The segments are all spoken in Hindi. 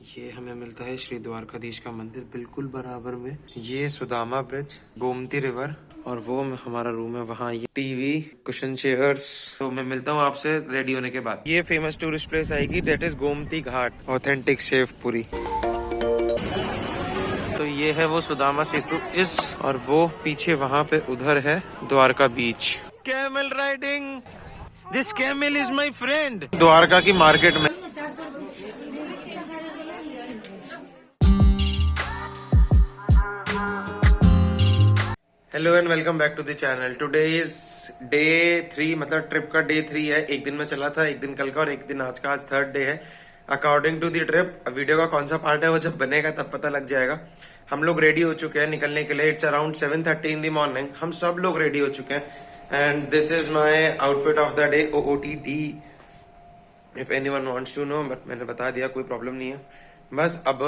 ये हमें मिलता है श्री द्वारकाधीश का मंदिर बिल्कुल बराबर में। ये सुदामा ब्रिज, गोमती रिवर, और वो हमारा रूम है वहाँ। ये टीवी, कुशन चेयर्स। तो मैं मिलता हूँ आपसे रेडी होने के बाद। ये फेमस टूरिस्ट प्लेस आएगी, that is Gomti Ghat, authentic sevpuri. तो ये है वो सुदामा सेतु इस, और वो पीछे वहाँ पे उधर है Dwarka beach. Camel riding, this camel is my friend. Dwarka की मार्केट में। Hello and welcome back to the channel. Today is day 3, मतलब ट्रिप का डे 3 है। एक दिन में चला था, एक दिन कल का और एक दिन आज का। आज 3rd डे है according to the trip. Video का कौन सा पार्ट है वो जब बनेगा तब पता लग जाएगा। हम लोग रेडी हो चुके हैं निकलने के लिए। It's around 7:30 in the morning. हम सब लोग रेडी हो चुके हैं and this is my outfit of the day, OOTD, if anyone wants to know. But मैंने बता दिया, कोई प्रॉब्लम नहीं है। बस अब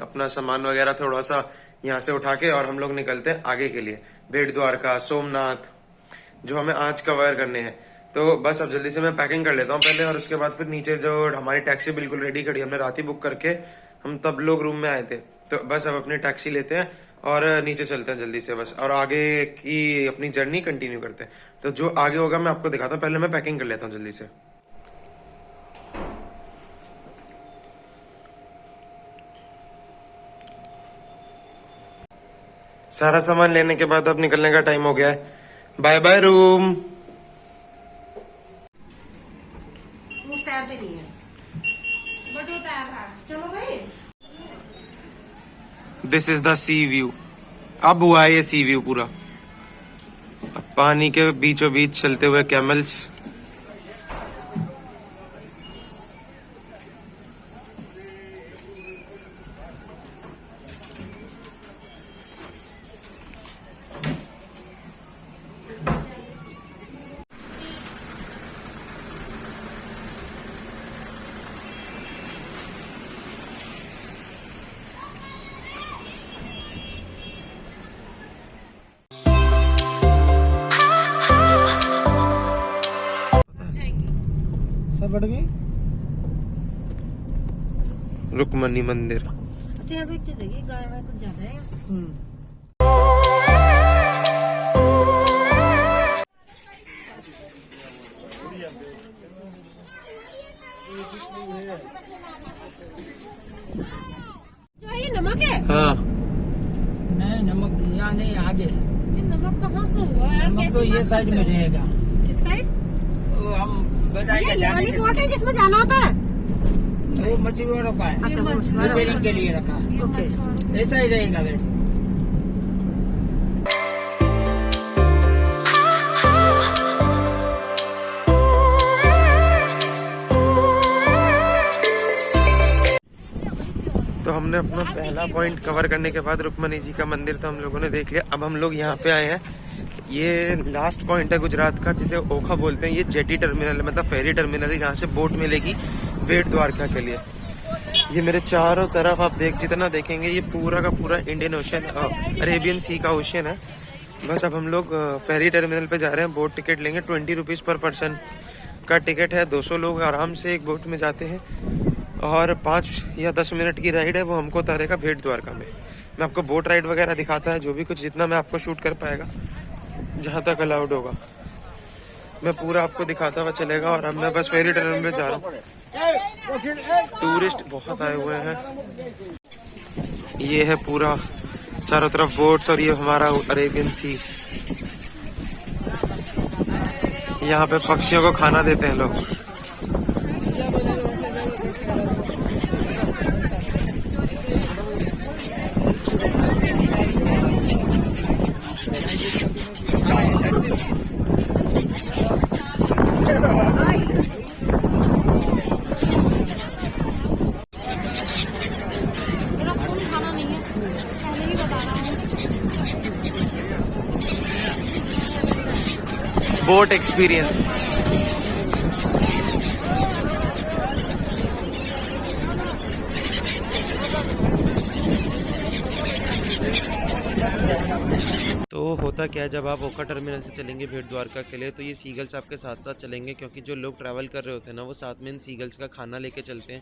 अपना सामान वगैरह थोड़ा सा यहाँ से उठा के और हम लोग निकलते हैं आगे के लिए। बेट द्वारका, सोमनाथ, जो हमें आज कवर करने हैं। तो बस अब जल्दी से मैं पैकिंग कर लेता हूँ पहले, और उसके बाद फिर नीचे जो हमारी टैक्सी बिल्कुल रेडी खड़ी, हमने रात ही बुक करके हम तब लोग रूम में आए थे। तो बस अब अपनी टैक्सी लेते हैं और नीचे चलते हैं जल्दी से बस, और आगे की अपनी जर्नी कंटिन्यू करते हैं। तो जो आगे होगा मैं आपको दिखाता हूँ। पहले मैं पैकिंग कर लेता हूँ जल्दी से। सारा सामान लेने के बाद अब निकलने का टाइम हो गया है। Bye bye room. This is the sea view. अब हुआ है ये सी व्यू पूरा। अब पानी के बीचों बीच चलते हुए कैमल्स। बढ़ गई रुक्मणी मंदिर। गाय में कुछ ज्यादा है। जो ये नमक है? हाँ नहीं, नमक यहाँ नहीं, आगे। ये नमक कहाँ से हुआ यार? नमक तो ये साइड में रहेगा। किस साइड? वो हम बजाय ये वाली बोट है जिसमें जाना होता है। वो मछुआरों का है। अच्छा, वो मछुआरों रिपेयरिंग के लिए रखा है। ओके। ऐसा ही रहेगा वैसे। तो हमने अपना पहला पॉइंट कवर करने के बाद रुक्मणी जी का मंदिर तो हम लोगों ने देख लिया। अब हम लोग यहाँ पे आए हैं। ये लास्ट पॉइंट है गुजरात का, जिसे ओखा बोलते हैं। ये जेटी टर्मिनल है, मतलब फेरी टर्मिनल है, जहाँ से बोट मिलेगी बेट द्वारका के लिए। ये मेरे चारों तरफ आप जितना देखेंगे ये पूरा का पूरा इंडियन ओशन, अरेबियन सी का ओशन है। बस अब हम लोग फेरी टर्मिनल पे जा रहे हैं। बोट टिकट लेंगे 20 रुपीज पर पर्सन का टिकट है। 200 लोग आराम से एक बोट में जाते हैं, और 5 या 10 मिनट की राइड है। वो हमको उतारेगा भेट द्वारका में। मैं आपको बोट राइड वगैरह दिखाता है, जो भी कुछ जितना मैं आपको शूट कर पाएगा, जहाँ तक अलाउड होगा मैं पूरा आपको दिखाता हुआ चलेगा। और अब मैं बस फेरी टर्मिनल में जा रहा हूँ। टूरिस्ट बहुत आए हुए हैं। ये है पूरा चारों तरफ बोट्स, और ये हमारा अरेबियन सी। यहाँ पे पक्षियों को खाना देते हैं लोग। Boat experience. तो होता होता क्या है, जब आप ओखा टर्मिनल से चलेंगे भेड़ द्वारका के लिए तो ये सीगल्स आपके साथ साथ चलेंगे, क्योंकि जो लोग ट्रैवल कर रहे होते हैं ना वो साथ में इन सीगल्स का खाना लेके चलते हैं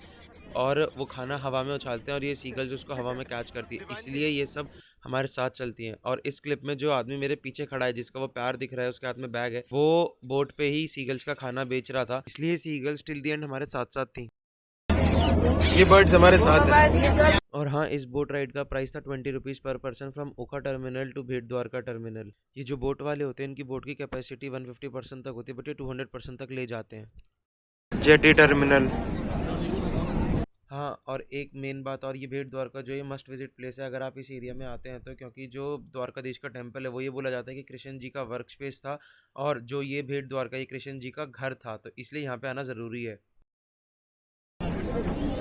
और वो खाना हवा में उछालते हैं और ये सीगल्स उसको हवा में कैच करती है, इसलिए ये सब हमारे साथ चलती हैं। और इस क्लिप में जो आदमी मेरे पीछे खड़ा है जिसका वो पैर दिख रहा है, उसके हाथ में बैग है, वो बोट पे ही सीगल्स का खाना बेच रहा था, इसलिए सीगल्स टिल द एंड हमारे साथ साथ थी। ये बर्ड्स हमारे साथ हैं। और हाँ, इस बोट राइड का प्राइस था 20 रुपीज़ पर person from Okha terminal to Bet Dwarka terminal. ये जो बोट वाले होते हैं इनकी बोट की कैपेसिटी 150% तक होती है, बट ये 200% तक ले जाते हैं। Jetty terminal. हाँ, और एक मेन बात और, ये भेड़ द्वारका जो ये मस्ट विजिट प्लेस है अगर आप इस एरिया में आते हैं तो, क्योंकि जो द्वारकाधीश का टेम्पल है वो ये बोला जाता है कि कृष्ण जी का वर्क स्पेस था और जो ये भेड़ द्वारका ये कृष्ण जी का घर था, तो इसलिए यहाँ पे आना ज़रूरी है।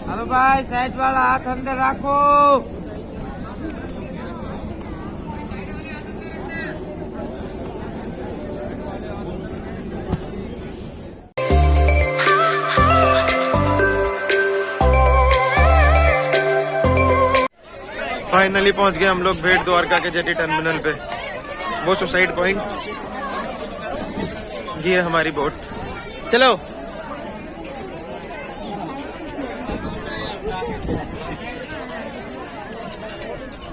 हेलो भाई, साइड वाला हाथ अंदर रखो। फाइनली पहुंच गए हम लोग भेड़ द्वारका के जेटी टर्मिनल पे, वो सुसाइड पॉइंट। ये है हमारी बोट, चलो।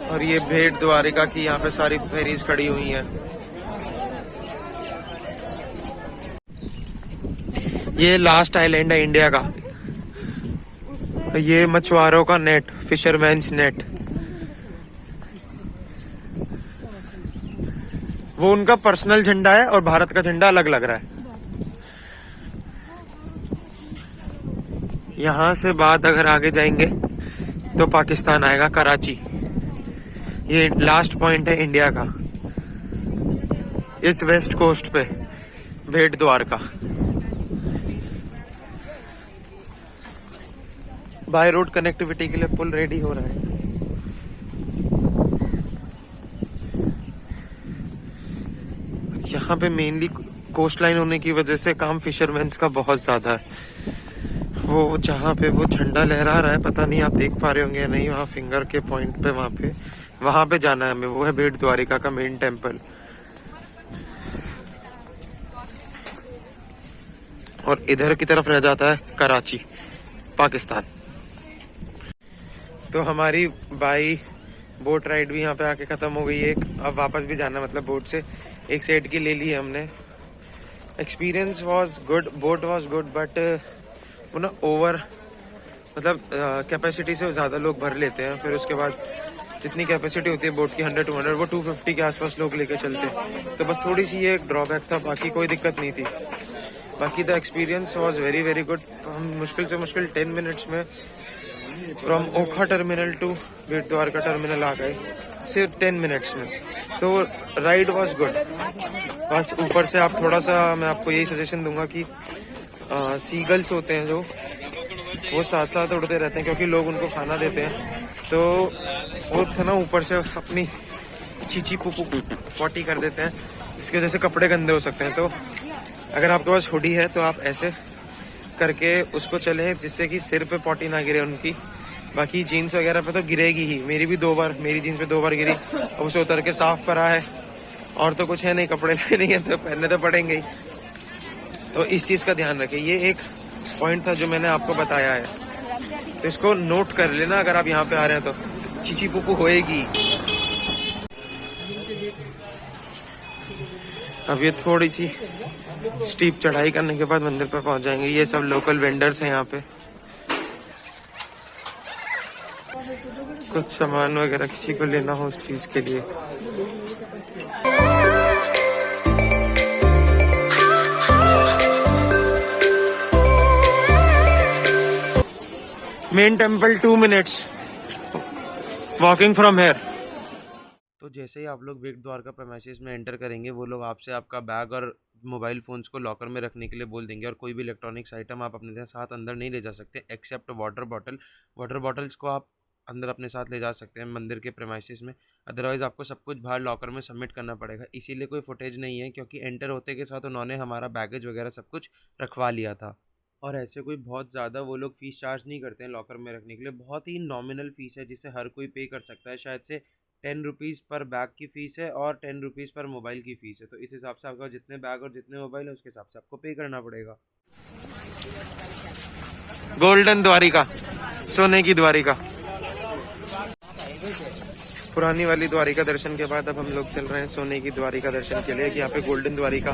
और ये भेड़ द्वारिका की यहाँ पे सारी फेरीज खड़ी हुई हैं। ये लास्ट आइलैंड है इंडिया का। ये मछुआरों का नेट, फिशरमैन्स नेट, वो उनका पर्सनल झंडा है और भारत का झंडा अलग लग रहा है। यहाँ से बाद अगर आगे जाएंगे तो पाकिस्तान आएगा, कराची। ये लास्ट पॉइंट है इंडिया का इस वेस्ट कोस्ट पे, भेड़ द्वारका। बाय रोड कनेक्टिविटी के लिए पुल रेडी हो रहा है। यहाँ पे मेनली कोस्ट लाइन होने की वजह से काम फिशरमैन्स का बहुत ज्यादा है। वो जहाँ पे वो झंडा लहरा रहा है, पता नहीं आप देख पा रहे होंगे या नहीं, वहाँ फिंगर के पॉइंट पे वहां पे जाना है हमें। वो है भेड़ द्वारिका का मेन टेम्पल। और इधर की तरफ रह जाता है कराची, पाकिस्तान। तो हमारी बाई बोट राइड भी यहाँ पे आके खत्म हो गई है। अब वापस भी जाना, मतलब बोट से एक सेट की ले ली है हमने। Experience was good, boat was good, but वो ना ओवर, मतलब कैपेसिटी से ज़्यादा लोग भर लेते हैं। फिर उसके बाद जितनी कैपेसिटी होती है बोट की 100-200, वो 250 के आसपास लोग लेके चलते हैं। तो बस थोड़ी सी ये एक ड्रॉबैक था, बाकी कोई दिक्कत नहीं थी। बाकी the experience was very very good. हम मुश्किल से मुश्किल 10 मिनट्स में from Okha terminal to Bet Dwarka terminal आ गए, सिर्फ 10 मिनट्स में। तो राइड वाज गुड। बस ऊपर से आप थोड़ा सा, मैं आपको यही सजेशन दूंगा कि सीगल्स होते हैं जो, वो साथ साथ उड़ते रहते हैं, क्योंकि लोग उनको खाना देते हैं। तो वो ना ऊपर से अपनी चीची पुपू पॉटी कर देते हैं, जिसकी वजह से कपड़े गंदे हो सकते हैं। तो अगर आपके पास हुडी है तो आप ऐसे करके उसको चलें, जिससे कि सिर पे पॉटी ना गिरे उनकी। बाकी जीन्स वगैरह पे तो गिरेगी ही, मेरी भी 2 बार, मेरी जीन्स पे 2 बार गिरी। अब उसे उतर के साफ करा है, और तो कुछ है नहीं, कपड़े नहीं है तो पहनने तो पड़ेंगे ही। तो इस चीज़ का ध्यान रखें। ये एक पॉइंट था जो मैंने आपको बताया है, तो इसको नोट कर लेना अगर आप यहाँ पे आ रहे हैं तो। चीची पुपू होएगी। अब ये थोड़ी सी स्टीप चढ़ाई करने के बाद मंदिर पर पहुंच जाएंगे। ये सब लोकल वेंडर्स हैं यहाँ पे, कुछ सामान वगैरह किसी को लेना हो उस चीज के लिए। Main temple 2 minutes walking from here. तो जैसे ही आप लोग भेड़ द्वारका प्रेमाइसेस में एंटर करेंगे, वो लोग आपसे आपका बैग और मोबाइल फ़ोन्स को लॉकर में रखने के लिए बोल देंगे, और कोई भी इलेक्ट्रॉनिक्स आइटम आप अपने साथ अंदर नहीं ले जा सकते except water bottle. Water bottles को आप अंदर अपने साथ ले जा सकते हैं मंदिर के प्रेमाइसेस में, अदरवाइज़ आपको सब कुछ बाहर लॉकर में सबमिट करना पड़ेगा। इसीलिए कोई फुटेज नहीं है, क्योंकि एंटर होते के साथ उन्होंने हमारा बैगेज वगैरह सब कुछ रखवा लिया था। और ऐसे कोई बहुत ज़्यादा वो लोग फ़ीस चार्ज नहीं करते हैं लॉकर में रखने के लिए, बहुत ही नॉमिनल फ़ीस है जिसे हर कोई पे कर सकता है। शायद से ₹10 पर बैग की फ़ीस है और ₹10 पर मोबाइल की फ़ीस है। तो इस हिसाब से आपका जितने बैग और जितने मोबाइल है उसके हिसाब से आपको पे करना पड़ेगा। गोल्डन द्वारिका, सोने की द्वारिका। पुरानी वाली द्वारिका दर्शन के बाद अब हम लोग चल रहे हैं सोने की द्वारिका दर्शन के लिए। यहाँ पे गोल्डन द्वारिका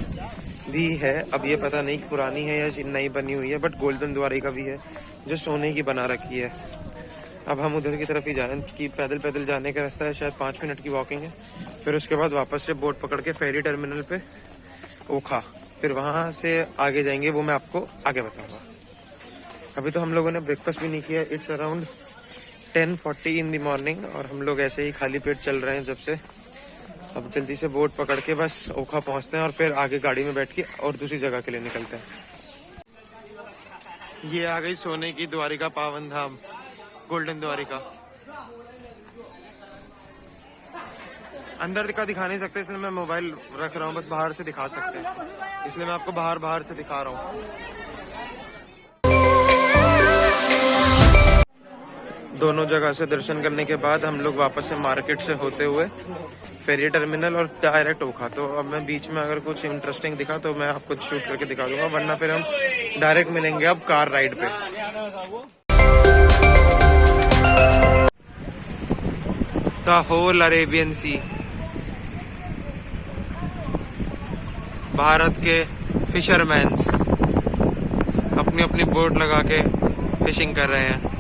भी है। अब ये पता नहीं पुरानी है या नई बनी हुई है, बट गोल्डन द्वारिका भी है जो सोने की बना रखी है। अब हम उधर की तरफ ही जा रहे हैं कि पैदल पैदल जाने का रास्ता है, शायद 5 मिनट की वॉकिंग है। फिर उसके बाद वापस से बोट पकड़ के फेरी टर्मिनल पे ओखा, फिर वहाँ से आगे जाएंगे, वो मैं आपको आगे बताऊंगा। अभी तो हम लोगों ने ब्रेकफास्ट भी नहीं किया। It's around 10:40 in the morning और हम लोग ऐसे ही खाली पेट चल रहे हैं जब से। अब जल्दी से बोट पकड़ के बस ओखा पहुंचते हैं और फिर आगे गाड़ी में बैठ के और दूसरी जगह के लिए निकलते हैं। ये आ गई सोने की द्वारिका, पावन धाम, गोल्डन द्वारिका। अंदर का दिखा नहीं सकते इसलिए मैं मोबाइल रख रहा हूँ, बस बाहर से दिखा सकते हैं, इसलिए मैं आपको बाहर से दिखा रहा हूँ। दोनों जगह से दर्शन करने के बाद हम लोग वापस से मार्केट से होते हुए फेरी टर्मिनल और डायरेक्ट ओखा। तो अब मैं बीच में अगर कुछ इंटरेस्टिंग दिखा तो मैं आपको शूट करके दिखा दूंगा, वरना फिर हम डायरेक्ट मिलेंगे अब कार राइड पे। द होल अरेबियन सी, भारत के फिशरमैन्स अपनी अपनी बोट लगा के फिशिंग कर रहे हैं।